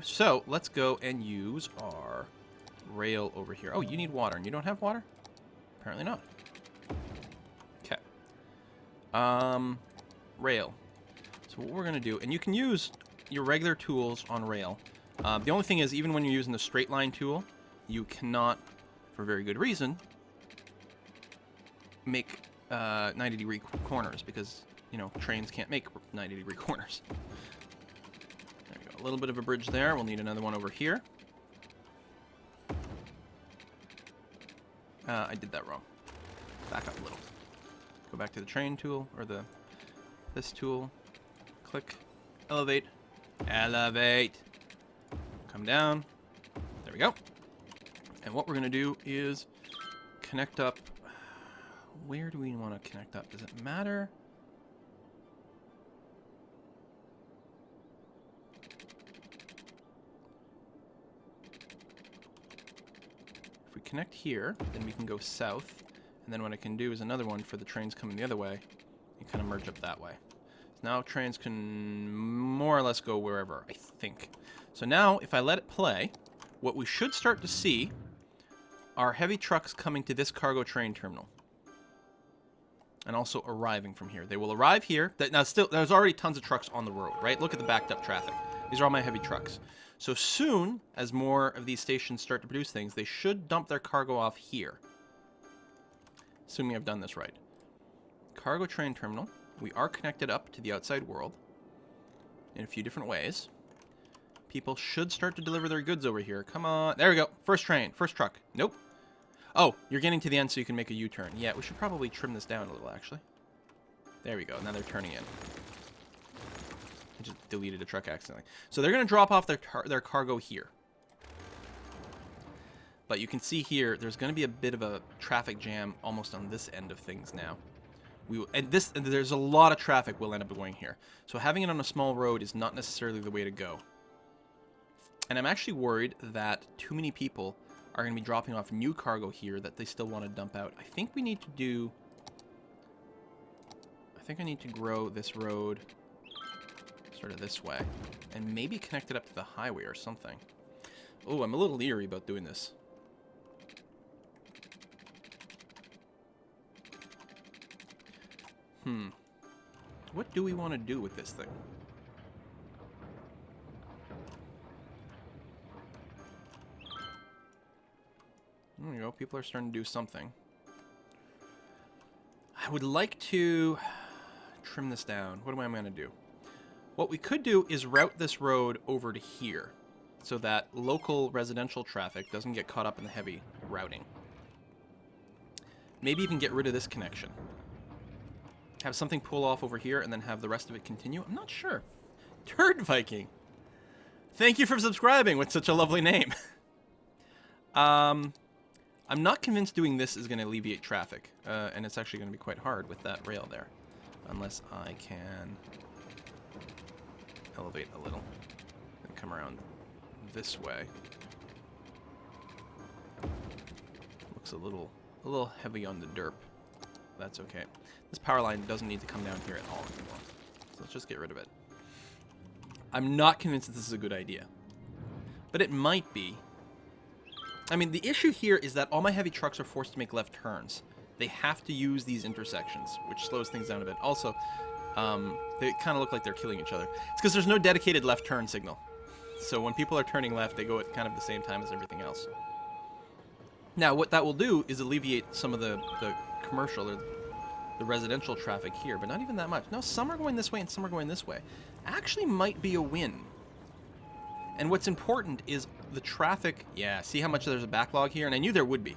So let's go and use our rail over here. Oh, you need water, and you don't have water? Apparently not. Okay. Rail. So what we're gonna do, and you can use your regular tools on rail. The only thing is, even when you're using the straight line tool, you cannot, for very good reason, make 90-degree corners because, you know, trains can't make 90-degree corners. There we go. A little bit of a bridge there. We'll need another one over here. I did that wrong. Back up a little. Go back to the train tool, or this tool. Click. Elevate. Elevate. Come down. There we go. And what we're going to do is connect up. Where do we want to connect up? Does it matter? If we connect here, then we can go south. And then what I can do is another one for the trains coming the other way. You kind of merge up that way. So now trains can more or less go wherever, I think. So now, if I let it play, what we should start to see are heavy trucks coming to this cargo train terminal. And also arriving from here. They will arrive here. Now, still, there's already tons of trucks on the road, right? Look at the backed up traffic. These are all my heavy trucks. So soon, as more of these stations start to produce things, they should dump their cargo off here. Assuming I've done this right. Cargo train terminal. We are connected up to the outside world in a few different ways. People should start to deliver their goods over here. Come on. There we go. First train. First truck. Nope. Oh, you're getting to the end so you can make a U-turn. Yeah, we should probably trim this down a little, actually. There we go. Now they're turning in. I just deleted a truck accidentally. So they're going to drop off their cargo here. But you can see here, there's going to be a bit of a traffic jam almost on this end of things now. There's a lot of traffic will end up going here. So having it on a small road is not necessarily the way to go. And I'm actually worried that too many people are going to be dropping off new cargo here that they still want to dump out. I think we need to do... I think I need to grow this road sort of this way. And maybe connect it up to the highway or something. Oh, I'm a little leery about doing this. What do we want to do with this thing? There you go. People are starting to do something. I would like to trim this down. What am I going to do? What we could do is route this road over to here so that local residential traffic doesn't get caught up in the heavy routing. Maybe even get rid of this connection. Have something pull off over here and then have the rest of it continue? I'm not sure. Turd Viking. Thank you for subscribing with such a lovely name. I'm not convinced doing this is going to alleviate traffic. And it's actually going to be quite hard with that rail there. Unless I can elevate a little and come around this way. Looks a little heavy on the derp. That's okay. This power line doesn't need to come down here at all anymore. So let's just get rid of it. I'm not convinced that this is a good idea. But it might be. I mean, the issue here is that all my heavy trucks are forced to make left turns. They have to use these intersections, which slows things down a bit. Also, they kind of look like they're killing each other. It's because there's no dedicated left turn signal. So when people are turning left, they go at kind of the same time as everything else. Now, what that will do is alleviate some of the commercial or the residential traffic here, but not even that much. No, some are going this way and some are going this way. Actually might be a win. And what's important is the traffic. Yeah, see how much there's a backlog here? And I knew there would be.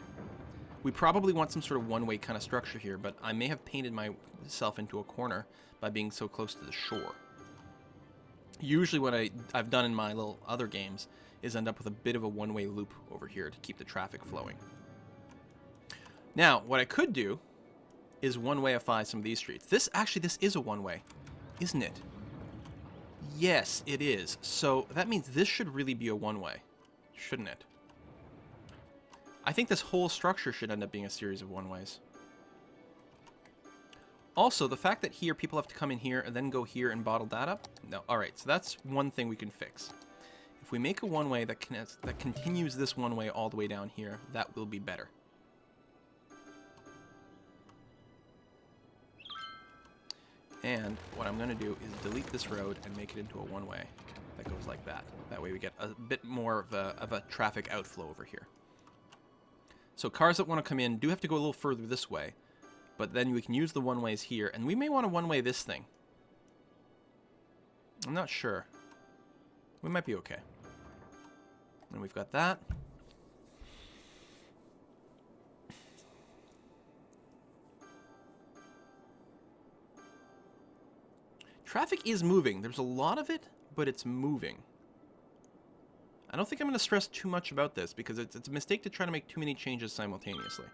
We probably want some sort of one-way kind of structure here, but I may have painted myself into a corner by being so close to the shore. Usually what I've done in my little other games is end up with a bit of a one-way loop over here to keep the traffic flowing. Now, what I could do is one-wayify some of these streets. This is a one-way, isn't it? Yes, it is. So that means this should really be a one-way, shouldn't it? I think this whole structure should end up being a series of one-ways. Also, the fact that here people have to come in here and then go here and bottle that up. No, all right. So that's one thing we can fix. If we make a one-way that continues this one-way all the way down here, that will be better. And what I'm going to do is delete this road and make it into a one-way that goes like that. That way we get a bit more of a traffic outflow over here. So cars that want to come in do have to go a little further this way, but then we can use the one-ways here, and we may want to one-way this thing. I'm not sure. We might be okay. And we've got that. Traffic is moving. There's a lot of it, but it's moving. I don't think I'm going to stress too much about this because it's a mistake to try to make too many changes simultaneously.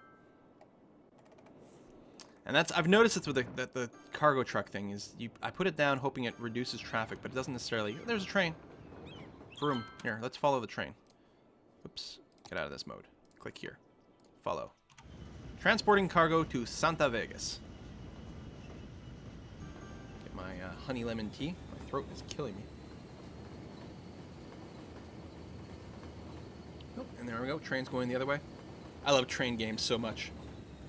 And I've noticed it's with the cargo truck thing is I put it down hoping it reduces traffic, but it doesn't necessarily. There's a train. Vroom. Here, let's follow the train. Oops. Get out of this mode. Click here. Follow. Transporting cargo to Santa Vegas. Get my honey lemon tea. My throat is killing me. Oh, and there we go. Train's going the other way. I love train games so much.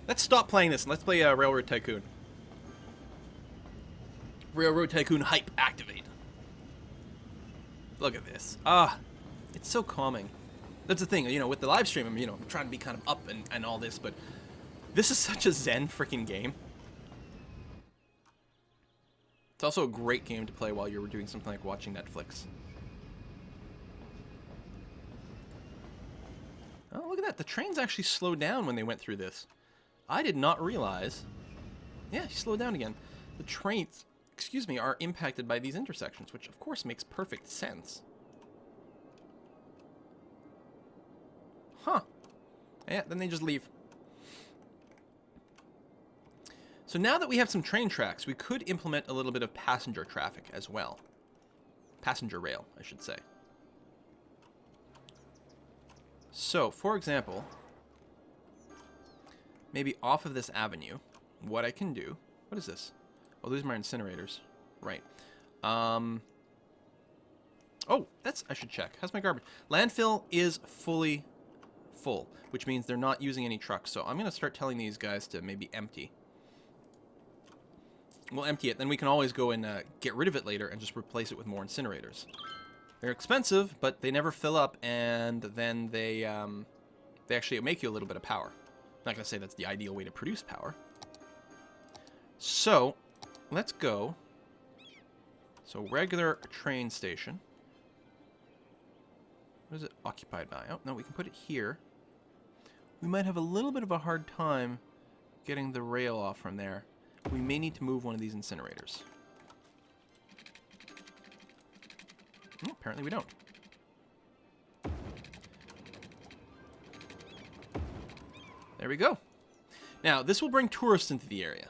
Let's stop playing this and let's play Railroad Tycoon. Railroad Tycoon hype activate. Look at this. It's so calming. That's the thing, you know, with the live stream, I'm trying to be kind of up and all this, but this is such a zen freaking game. It's also a great game to play while you're doing something like watching Netflix. Oh, look at that. The trains actually slowed down when they went through this. I did not realize. Yeah, he slowed down again. The trains, are impacted by these intersections, which of course makes perfect sense. Huh. Yeah, then they just leave. So now that we have some train tracks, we could implement a little bit of passenger traffic as well. Passenger rail, I should say. So, for example, maybe off of this avenue, what I can do... What is this? Oh, these are my incinerators. Right. Oh, I should check. How's my garbage? Landfill is fully full, which means they're not using any trucks. So I'm going to start telling these guys to maybe empty. We'll empty it. Then we can always go and get rid of it later and just replace it with more incinerators. They're expensive, but they never fill up, and then they actually make you a little bit of power. I'm not going to say that's the ideal way to produce power. So, let's go. So, regular train station. What is it occupied by? Oh, no, we can put it here. We might have a little bit of a hard time getting the rail off from there. We may need to move one of these incinerators. Oh, apparently we don't. There we go. Now, this will bring tourists into the area.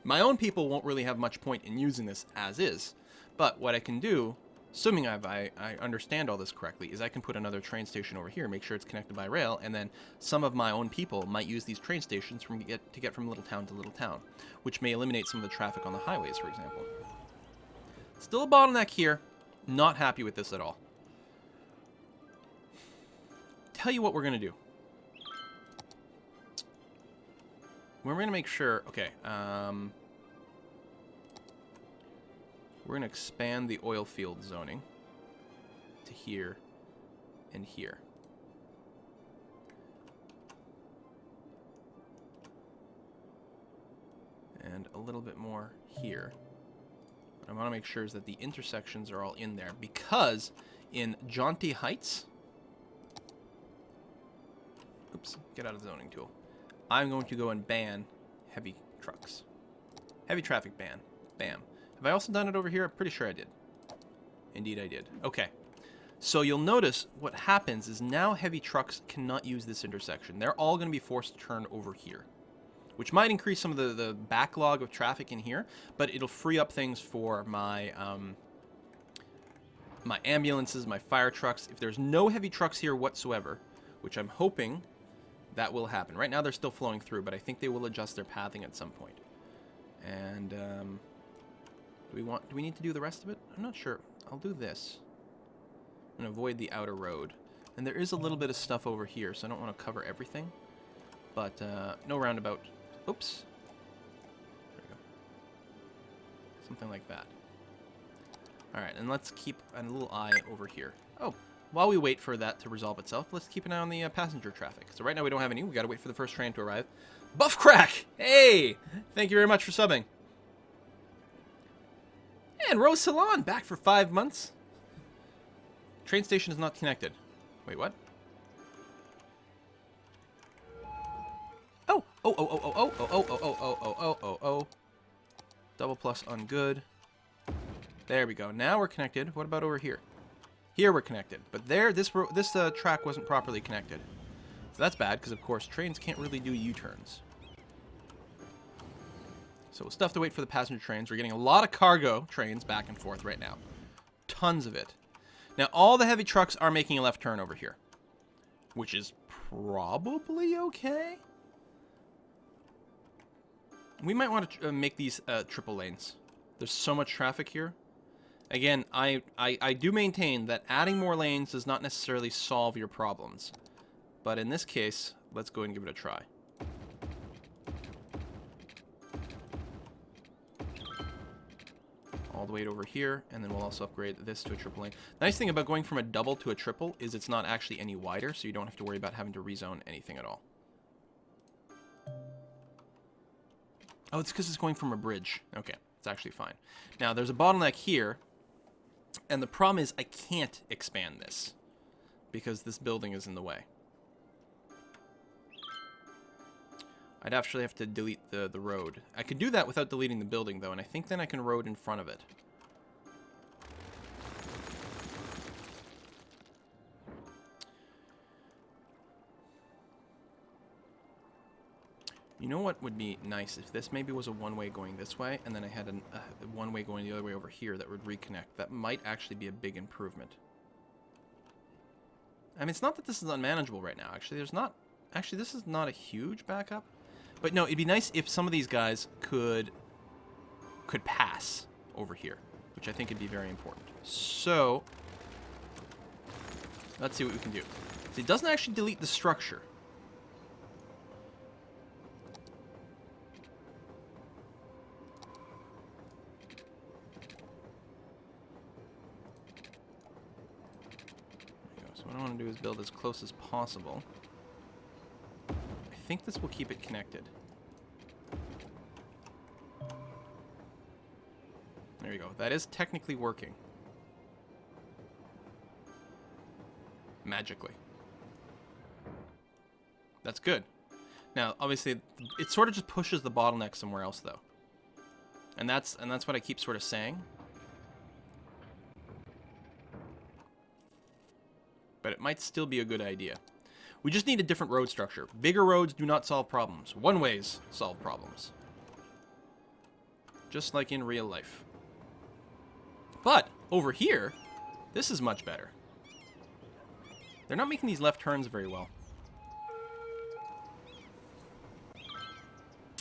My own people won't really have much point in using this as is, but what I can do, assuming I understand all this correctly, is I can put another train station over here, make sure it's connected by rail, and then some of my own people might use these train stations to get from little town to little town, which may eliminate some of the traffic on the highways, for example. Still a bottleneck here. Not happy with this at all. Tell you what we're going to do. We're going to make sure... Okay, we're going to expand the oil field zoning to here and here. And a little bit more here. What I want to make sure is that the intersections are all in there, because in Jaunty Heights... Oops, get out of the zoning tool. I'm going to go and ban heavy trucks. Heavy traffic ban. Bam. Have I also done it over here? I'm pretty sure I did. Indeed I did. Okay. So you'll notice what happens is now heavy trucks cannot use this intersection. They're all going to be forced to turn over here, which might increase some of the backlog of traffic in here, but it'll free up things for my my ambulances, my fire trucks. If there's no heavy trucks here whatsoever, which I'm hoping that will happen. Right now they're still flowing through, but I think they will adjust their pathing at some point. And do we need to do the rest of it? I'm not sure. I'll do this. And avoid the outer road. And there is a little bit of stuff over here, so I don't want to cover everything. But no roundabout. Oops. There we go. Something like that. Alright, and let's keep a little eye over here. Oh, while we wait for that to resolve itself, let's keep an eye on the passenger traffic. So right now we don't have any. We gotta wait for the first train to arrive. Buff Crack! Hey! Thank you very much for subbing. And Rose Salon, back for 5 months. Train station is not connected. Wait, what? Oh! Oh, oh, oh, oh, oh, oh, oh, oh, oh, oh, oh, oh, oh. Double plus on good. There we go. Now we're connected. What about over here? Here we're connected. But there, this track wasn't properly connected. So that's bad, because of course trains can't really do U-turns. So we'll still have to wait for the passenger trains. We're getting a lot of cargo trains back and forth right now. Tons of it. Now, all the heavy trucks are making a left turn over here. Which is probably okay. We might want to make these triple lanes. There's so much traffic here. Again, I do maintain that adding more lanes does not necessarily solve your problems. But in this case, let's go and give it a try. All the way over here, and then we'll also upgrade this to a triple lane. The nice thing about going from a double to a triple is it's not actually any wider, so you don't have to worry about having to rezone anything at all. Oh, it's because it's going from a bridge. Okay, it's actually fine. Now, there's a bottleneck here, and the problem is I can't expand this because this building is in the way. I'd actually have to delete the road. I could do that without deleting the building, though, and I think then I can road in front of it. You know what would be nice if this maybe was a one-way going this way, and then I had a one-way going the other way over here that would reconnect. That might actually be a big improvement. I mean, it's not that this is unmanageable right now. Actually, there's not... Actually, this is not a huge backup. But no, it'd be nice if some of these guys could pass over here, which I think would be very important. So, let's see what we can do. So it doesn't actually delete the structure. So what I want to do is build as close as possible. I think this will keep it connected. There you go. That is technically working. Magically. That's good. Now, obviously, it sort of just pushes the bottleneck somewhere else, though. And that's what I keep sort of saying. But it might still be a good idea. We just need a different road structure. Bigger roads do not solve problems. One-ways solve problems. Just like in real life. But, over here, this is much better. They're not making these left turns very well.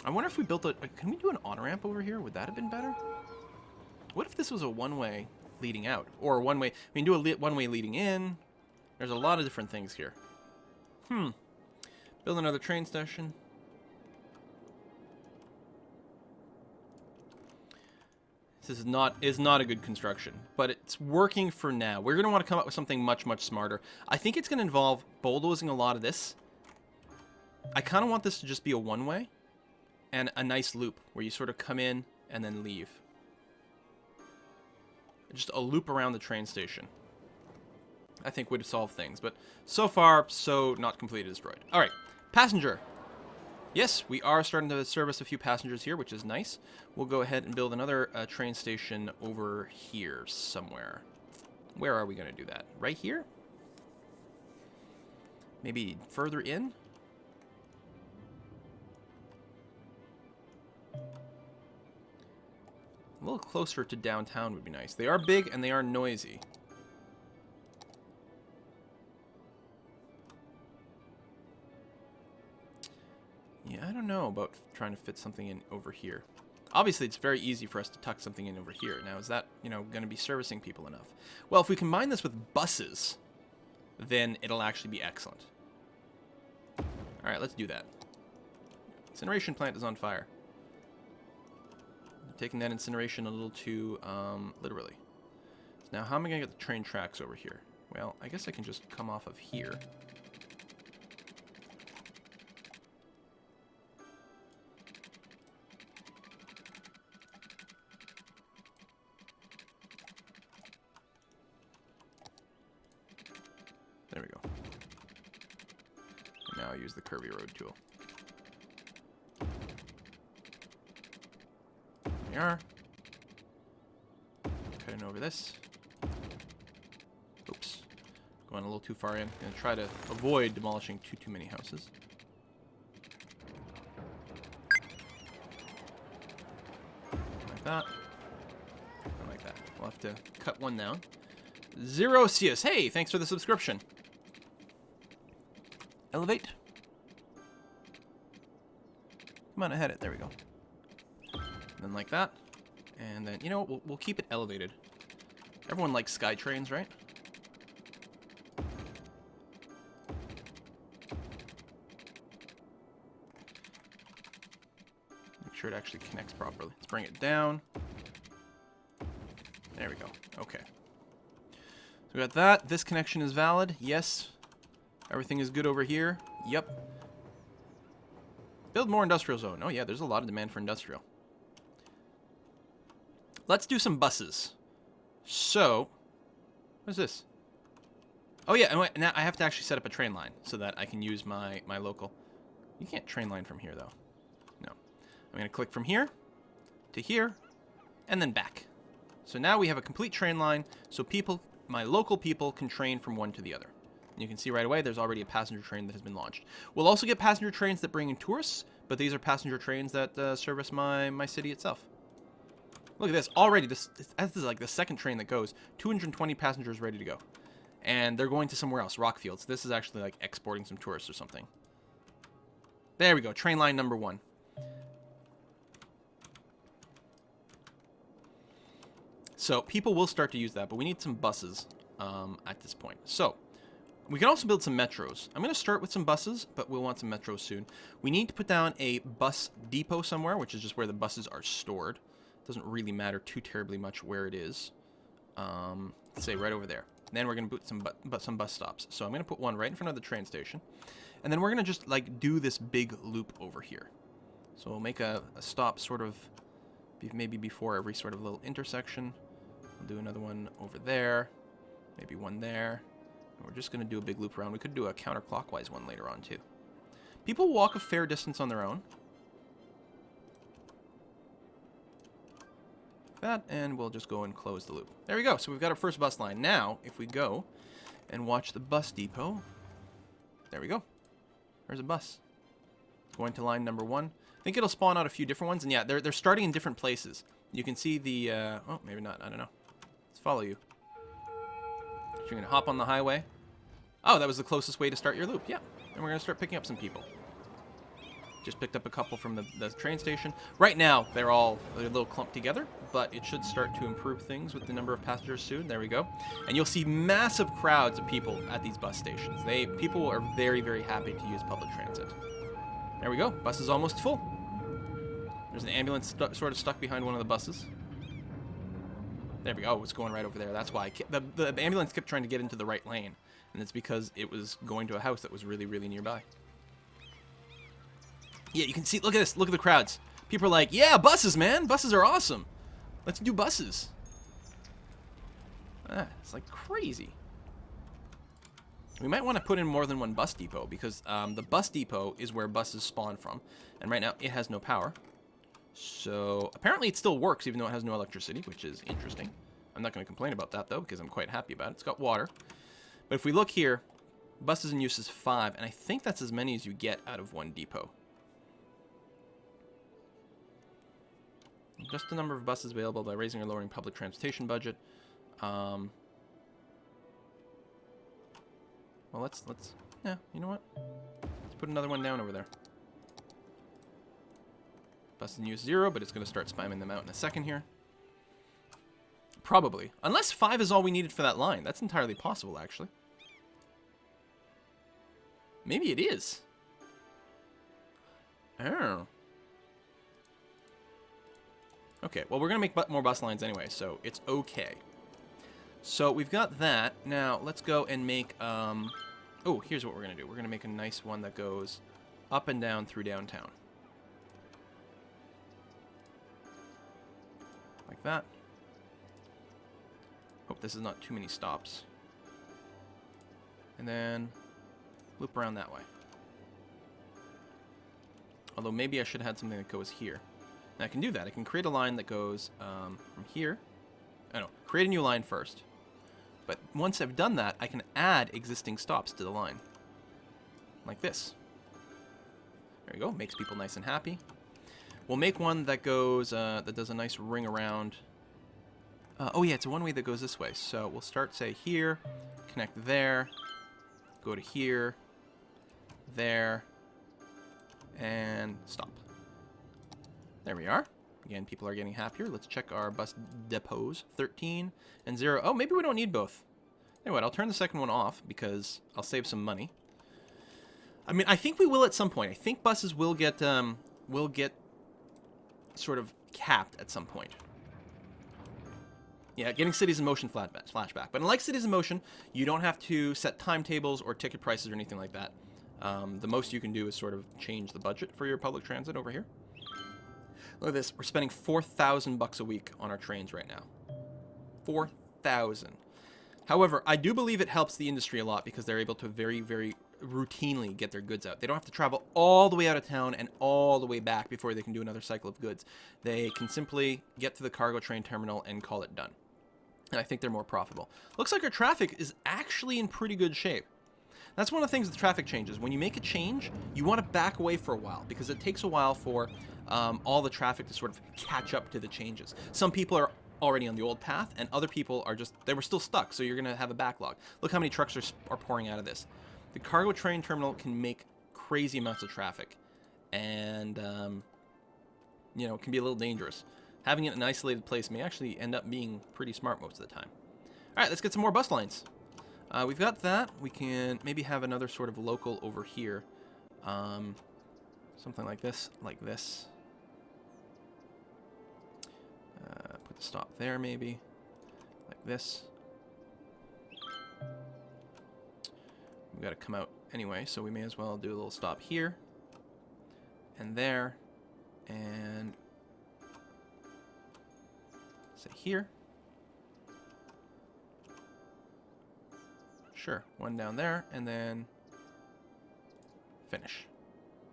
I wonder if we built a... Can we do an on-ramp over here? Would that have been better? What if this was a one-way leading out? Or a one-way... We can do a one-way leading in. There's a lot of different things here. Build another train station. This is not a good construction, but it's working for now. We're going to want to come up with something much, much smarter. I think it's going to involve bulldozing a lot of this. I kind of want this to just be a one-way and a nice loop where you sort of come in and then leave. Just a loop around the train station. I think would solve things, but so far, so not completely destroyed. All right, passenger. Yes, we are starting to service a few passengers here, which is nice. We'll go ahead and build another train station over here somewhere. Where are we going to do that? Right here? Maybe further in? A little closer to downtown would be nice. They are big and they are noisy. Yeah, I don't know about trying to fit something in over here. Obviously, it's very easy for us to tuck something in over here. Now, is that, going to be servicing people enough? Well, if we combine this with buses, then it'll actually be excellent. All right, let's do that. Incineration plant is on fire. Taking that incineration a little too literally. So now, how am I going to get the train tracks over here? Well, I guess I can just come off of here. There we go. And now I use the curvy road tool. There we are. Cutting over this. Oops. Going a little too far in. Gonna try to avoid demolishing too many houses. Like that. And like that. We'll have to cut one down. Zerosius, hey, thanks for the subscription. Elevate. Come on, ahead it. There we go. And then like that. And then, you know what? We'll keep it elevated. Everyone likes sky trains, right? Make sure it actually connects properly. Let's bring it down. There we go. Okay. So we got that. This connection is valid. Yes. Everything is good over here. Yep. Build more industrial zone. Oh yeah, there's a lot of demand for industrial. Let's do some buses. So, what is this? Oh yeah, and now I have to actually set up a train line so that I can use my local. You can't train line from here though. No. I'm going to click from here to here and then back. So now we have a complete train line so my local people can train from one to the other. And you can see right away there's already a passenger train that has been launched. We'll also get passenger trains that bring in tourists, but these are passenger trains that service my city itself. Look at this. Already, this is like the second train that goes. 220 passengers ready to go. And they're going to somewhere else, Rockfields. This is actually like exporting some tourists or something. There we go. Train line number 1. So people will start to use that, but we need some buses at this point. So we can also build some metros. I'm going to start with some buses, but we'll want some metros soon. We need to put down a bus depot somewhere, which is just where the buses are stored. Doesn't really matter too terribly much where it is. Let's say right over there. And then we're going to put some bus stops. So I'm going to put one right in front of the train station. And then we're going to just like do this big loop over here. So we'll make a stop sort of maybe before every sort of little intersection. We'll do another one over there. Maybe one there. And we're just going to do a big loop around. We could do a counterclockwise one later on too. People walk a fair distance on their own. That, and we'll just go and close the loop. There we go. So we've got our first bus line. Now, if we go and watch the bus depot, there we go. There's a bus. Going to line number 1. I think it'll spawn out a few different ones, and yeah, they're starting in different places. You can see the, oh, maybe not. I don't know. Let's follow you. So you're going to hop on the highway. Oh, that was the closest way to start your loop. Yeah. And we're going to start picking up some people. Just picked up a couple from the train station. Right now, they're a little clumped together, but it should start to improve things with the number of passengers soon. There we go. And you'll see massive crowds of people at these bus stations. People are very, very happy to use public transit. There we go. Bus is almost full. There's an ambulance sort of stuck behind one of the buses. There we go. Oh, it's going right over there. That's why the ambulance kept trying to get into the right lane. And it's because it was going to a house that was really, really nearby. Yeah, you can see, look at this, look at the crowds. People are like, yeah, buses, man. Buses are awesome. Let's do buses. It's like crazy. We might want to put in more than one bus depot because the bus depot is where buses spawn from. And right now, it has no power. So apparently it still works even though it has no electricity, which is interesting. I'm not going to complain about that, though, because I'm quite happy about it. It's got water. But if we look here, buses in use is 5, and I think that's as many as you get out of one depot. Just the number of buses available by raising or lowering public transportation budget. Well, yeah, you know what? Let's put another one down over there. Bus in use 0, but it's going to start spamming them out in a second here. Probably. Unless 5 is all we needed for that line. That's entirely possible, actually. Maybe it is. Oh. Okay, well, we're going to make more bus lines anyway, so it's okay. So we've got that. Now, let's go and make... Oh, here's what we're going to do. We're going to make a nice one that goes up and down through downtown. Like that. Hope this is not too many stops. And then loop around that way. Although maybe I should have had something that goes here. And I can do that. I can create a line that goes from here. I don't know, create a new line first. But once I've done that, I can add existing stops to the line. Like this. There we go. Makes people nice and happy. We'll make one that goes, that does a nice ring around. Oh yeah, it's a one-way that goes this way. So we'll start, say, here, connect there, go to here, there, and stop. There we are. Again, people are getting happier. Let's check our bus depots. 13 and 0. Oh, maybe we don't need both. Anyway, I'll turn the second one off because I'll save some money. I mean, I think we will at some point. I think buses will get sort of capped at some point. Yeah, getting Cities in Motion flashback. But unlike Cities in Motion, you don't have to set timetables or ticket prices or anything like that. The most you can do is sort of change the budget for your public transit over here. Look at this. We're spending $4,000 a week on our trains right now. 4,000. However, I do believe it helps the industry a lot because they're able to very, very routinely get their goods out. They don't have to travel all the way out of town and all the way back before they can do another cycle of goods. They can simply get to the cargo train terminal and call it done. And I think they're more profitable. Looks like our traffic is actually in pretty good shape. That's one of the things with traffic changes. When you make a change, you want to back away for a while because it takes a while for all the traffic to sort of catch up to the changes. Some people are already on the old path, and other people are just, they were still stuck, so you're going to have a backlog. Look how many trucks are pouring out of this. The cargo train terminal can make crazy amounts of traffic, and, you know, it can be a little dangerous. Having it in an isolated place may actually end up being pretty smart most of the time. All right, let's get some more bus lines. We've got that. We can maybe have another sort of local over here. Something like this, like this. Put the stop there, maybe. Like this. We've got to come out anyway, so we may as well do a little stop here. And there. And say here. Sure, one down there, and then finish.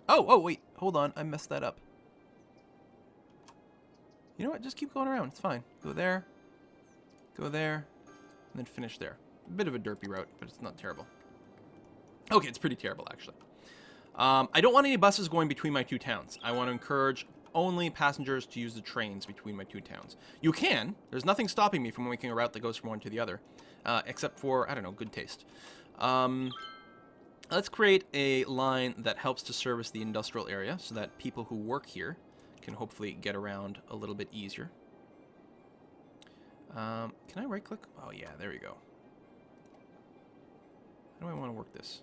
Oh, wait, hold on, I messed that up. You know what, just keep going around, it's fine. Go there, and then finish there. A bit of a derpy route, but it's not terrible. Okay, it's pretty terrible, actually. I don't want any buses going between my two towns. I want to encourage only passengers to use the trains between my two towns. You can. There's nothing stopping me from making a route that goes from one to the other, except for, I don't know, good taste. Let's create a line that helps to service the industrial area so that people who work here can hopefully get around a little bit easier. Can I right-click? Oh, yeah, there we go. How do I want to work this?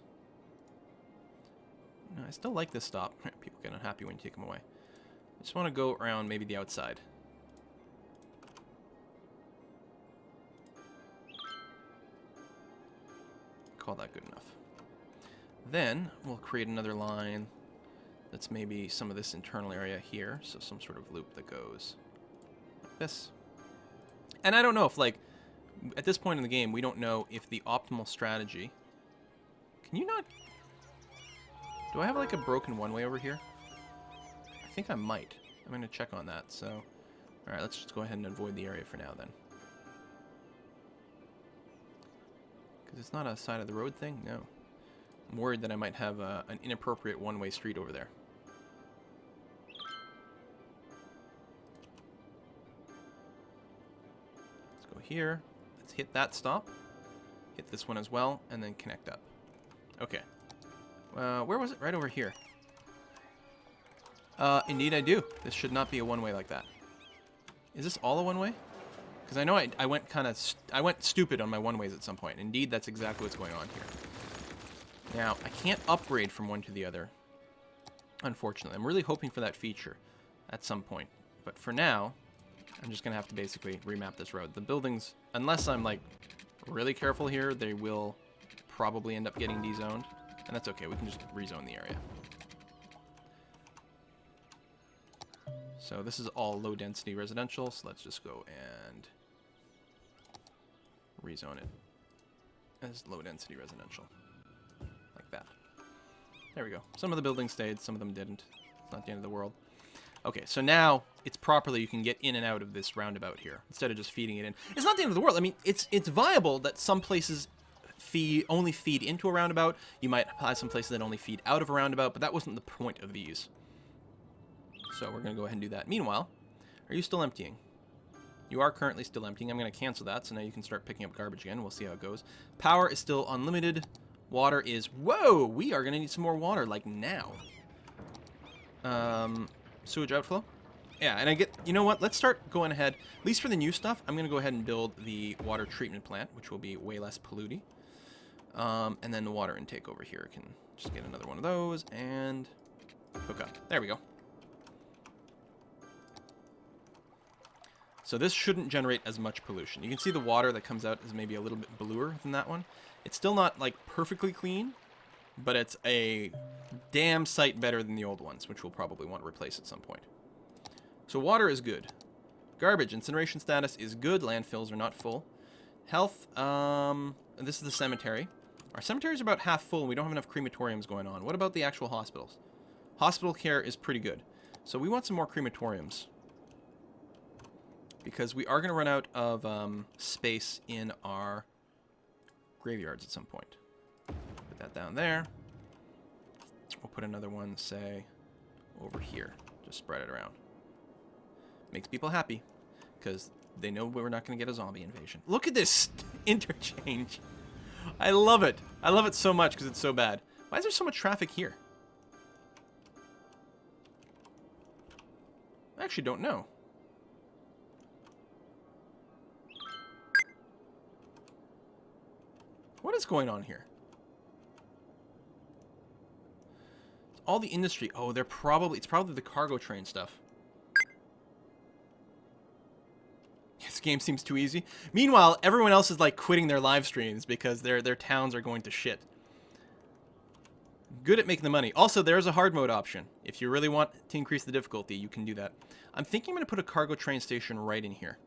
No, I still like this stop. People get unhappy when you take them away. I just want to go around maybe the outside. Call that good enough. Then we'll create another line that's maybe some of this internal area here. So some sort of loop that goes like this. And I don't know if, like, at this point in the game, we don't know if the optimal strategy... Can you not... Do I have, like, a broken one-way over here? I think I might. I'm going to check on that, so... Alright, let's just go ahead and avoid the area for now, then. Because it's not a side of the road thing? No. I'm worried that I might have an inappropriate one-way street over there. Let's go here. Let's hit that stop. Hit this one as well, and then connect up. Okay. Where was it? Right over here. Indeed I do. This should not be a one-way like that. Is this all a one-way? Because I know I went I went stupid on my one-ways at some point. Indeed, that's exactly what's going on here. Now, I can't upgrade from one to the other, unfortunately. I'm really hoping for that feature at some point. But for now, I'm just going to have to basically remap this road. The buildings, unless I'm, like, really careful here, they will probably end up getting dezoned. And that's okay. We can just rezone the area. So this is all low-density residential, so let's just go and rezone it as low-density residential. Like that. There we go. Some of the buildings stayed, some of them didn't. It's not the end of the world. Okay, so now it's properly, you can get in and out of this roundabout here, instead of just feeding it in. It's not the end of the world. I mean, it's viable that some places only feed into a roundabout. You might have some places that only feed out of a roundabout, but that wasn't the point of these. So we're going to go ahead and do that. Meanwhile, are you still emptying? You are currently still emptying. I'm going to cancel that, so now you can start picking up garbage again. We'll see how it goes. Power is still unlimited. Water is... Whoa! We are going to need some more water, like now. Sewage outflow? Yeah, and I get... You know what? Let's start going ahead. At least for the new stuff, I'm going to go ahead and build the water treatment plant, which will be way less polluting. And then the water intake over here. Can just get another one of those and hook up. There we go. So this shouldn't generate as much pollution. You can see the water that comes out is maybe a little bit bluer than that one. It's still not, like, perfectly clean, but it's a damn sight better than the old ones, which we'll probably want to replace at some point. So water is good. Garbage, incineration status is good. Landfills are not full. Health, this is the cemetery. Our cemetery is about half full, and we don't have enough crematoriums going on. What about the actual hospitals? Hospital care is pretty good. So we want some more crematoriums, because we are going to run out of space in our graveyards at some point. Put that down there. We'll put another one, say, over here. Just spread it around. Makes people happy, because they know we're not going to get a zombie invasion. Look at this interchange. I love it. I love it so much because it's so bad. Why is there so much traffic here? I actually don't know. What is going on here? It's all the industry. Oh, it's probably the cargo train stuff. This game seems too easy. Meanwhile, everyone else is like quitting their live streams because their towns are going to shit. Good at making the money. Also, there's a hard mode option. If you really want to increase the difficulty, you can do that. I'm thinking I'm going to put a cargo train station right in here.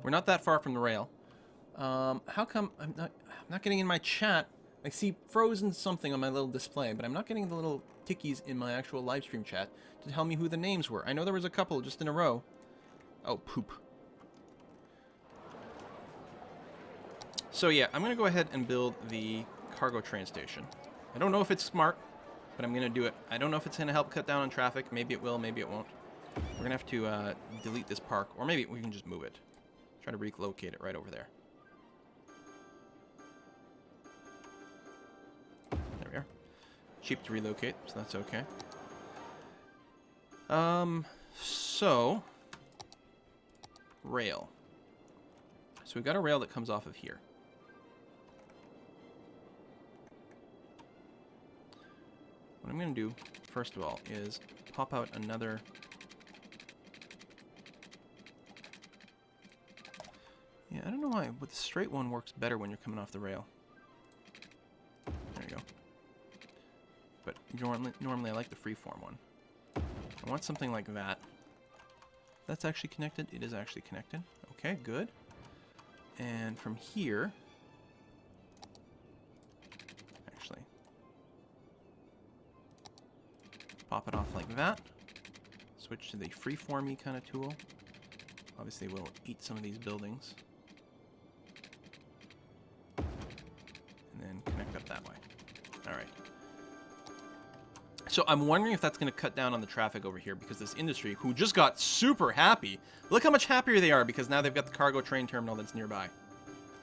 We're not that far from the rail. How come I'm not getting in my chat? I see frozen something on my little display, but I'm not getting the little tickies in my actual live stream chat to tell me who the names were. I know there was a couple just in a row. Oh, poop. So yeah, I'm going to go ahead and build the cargo train station. I don't know if it's smart, but I'm going to do it. I don't know if it's going to help cut down on traffic. Maybe it will, maybe it won't. We're going to have to delete this park, or maybe we can just move it. Try to relocate it right over there. There we are. Cheap to relocate, so that's okay. So... rail. So we've got a rail that comes off of here. What I'm going to do, first of all, is pop out another... Yeah, I don't know why, but the straight one works better when you're coming off the rail. There you go. But normally I like the freeform one. I want something like that. That's actually connected. It is actually connected. Okay, good. And from here... actually... pop it off like that. Switch to the freeformy kind of tool. Obviously we'll eat some of these buildings. And then connect up that way. Alright. So I'm wondering if that's going to cut down on the traffic over here, because this industry, who just got super happy, look how much happier they are because now they've got the cargo train terminal that's nearby.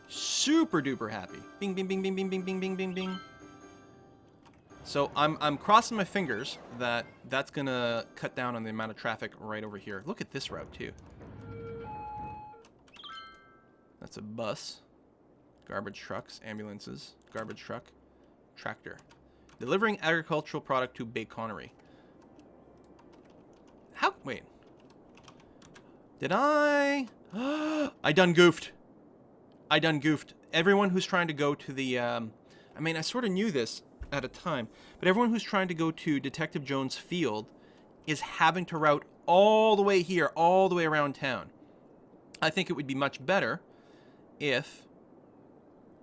Super duper happy. Bing, bing, bing, bing, bing, bing, bing, bing, bing, bing. So I'm crossing my fingers that that's going to cut down on the amount of traffic right over here. Look at this route, too. That's a bus. Garbage trucks, ambulances, garbage truck, tractor. Delivering agricultural product to Baconery. How? Wait. Did I? I done goofed. I done goofed. Everyone who's trying to go to the, I mean, I sort of knew this at a time, but everyone who's trying to go to Detective Jones' field is having to route all the way here, all the way around town. I think it would be much better if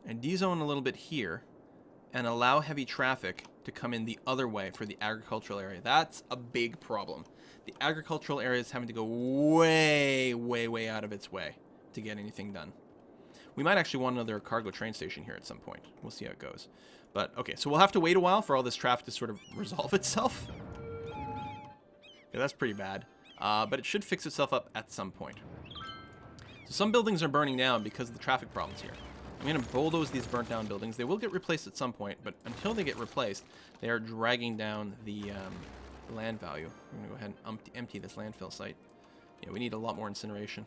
I D-zone a little bit here and allow heavy traffic to come in the other way for the agricultural area. That's a big problem. The agricultural area is having to go way, way, way out of its way to get anything done. We might actually want another cargo train station here at some point. We'll see how it goes. But, okay, so we'll have to wait a while for all this traffic to sort of resolve itself. Yeah, that's pretty bad. But it should fix itself up at some point. So some buildings are burning down because of the traffic problems here. I'm going to bulldoze these burnt down buildings. They will get replaced at some point, but until they get replaced, they are dragging down the land value. I'm going to go ahead and empty this landfill site. Yeah, we need a lot more incineration.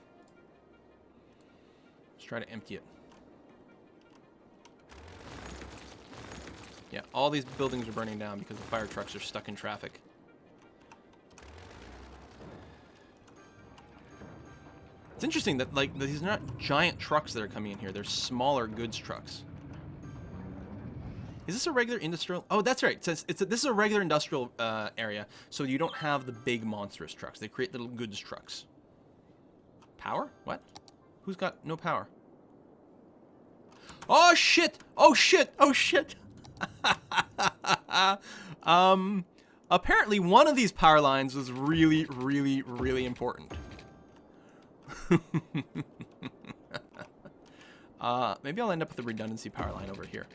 Let's try to empty it. Yeah, all these buildings are burning down because the fire trucks are stuck in traffic. It's interesting that, like, these are not giant trucks that are coming in here. They're smaller goods trucks. Is this a regular industrial? Oh, that's right. This is a regular industrial area, so you don't have the big monstrous trucks. They create little goods trucks. Power? What? Who's got no power? Oh, shit! Oh, shit! Oh, shit! Apparently one of these power lines was really, really, really important. Maybe I'll end up with a redundancy power line over here.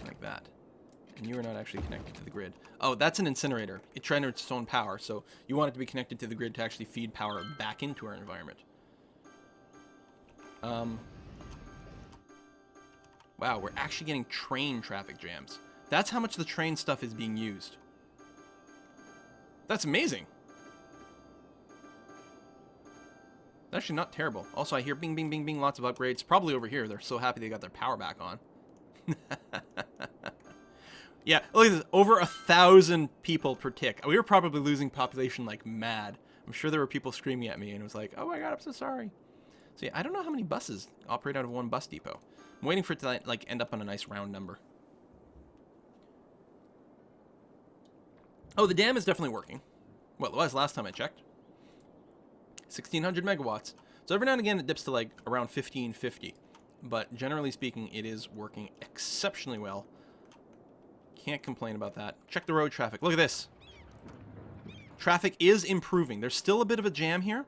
Like that. And you are not actually connected to the grid. Oh, that's an incinerator. It generates its own power, so you want it to be connected to the grid to actually feed power back into our environment. Wow, we're actually getting train traffic jams. That's how much the train stuff is being used. That's amazing. Actually not terrible. Also, I hear bing, bing, bing, bing, lots of upgrades. Probably over here. They're so happy they got their power back on. Yeah, look at this. Over 1,000 people per tick. We were probably losing population like mad. I'm sure there were people screaming at me and it was like, oh my god, I'm so sorry. So yeah, I don't know how many buses operate out of one bus depot. I'm waiting for it to like end up on a nice round number. Oh, the dam is definitely working. Well, it was last time I checked. 1,600 megawatts. So every now and again it dips to like around 1,550. But generally speaking, it is working exceptionally well. Can't complain about that. Check the road traffic. Look at this. Traffic is improving. There's still a bit of a jam here,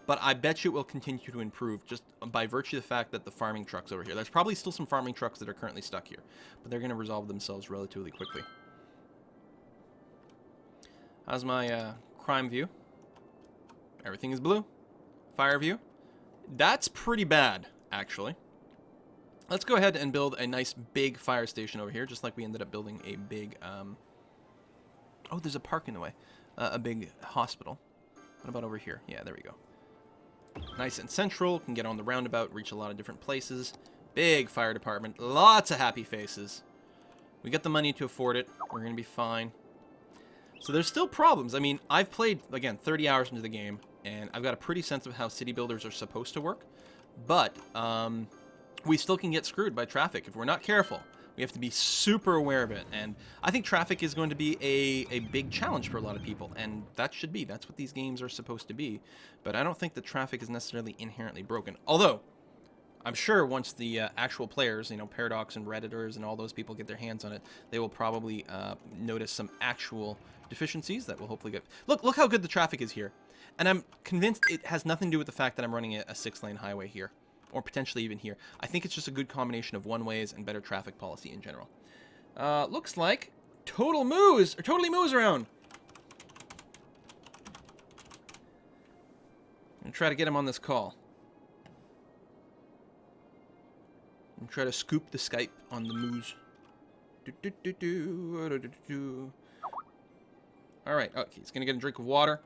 but I bet you it will continue to improve just by virtue of the fact that the farming trucks over here. There's probably still some farming trucks that are currently stuck here, but they're going to resolve themselves relatively quickly. How's my crime view? Everything is blue. Fire view. That's pretty bad, actually. Let's go ahead and build a nice big fire station over here, just like we ended up building a big, oh, there's a park in the way. A big hospital. What about over here? Yeah, there we go. Nice and central, can get on the roundabout, reach a lot of different places. Big fire department, lots of happy faces. We got the money to afford it. We're going to be fine. So there's still problems. I mean, I've played, again, 30 hours into the game, and I've got a pretty sense of how city builders are supposed to work. But, we still can get screwed by traffic if we're not careful. We have to be super aware of it, and I think traffic is going to be a big challenge for a lot of people, and that should be. That's what these games are supposed to be, but I don't think that traffic is necessarily inherently broken. Although, I'm sure once the actual players, you know, Paradox and Redditors and all those people get their hands on it, they will probably notice some actual deficiencies that will hopefully get... Look how good the traffic is here, and I'm convinced it has nothing to do with the fact that I'm running a 6-lane highway here. Or potentially even here. I think it's just a good combination of one-ways and better traffic policy in general. Looks like totally moves around. I'm gonna try to get him on this call. And try to scoop the Skype on the moose. Alright, okay, he's gonna get a drink of water.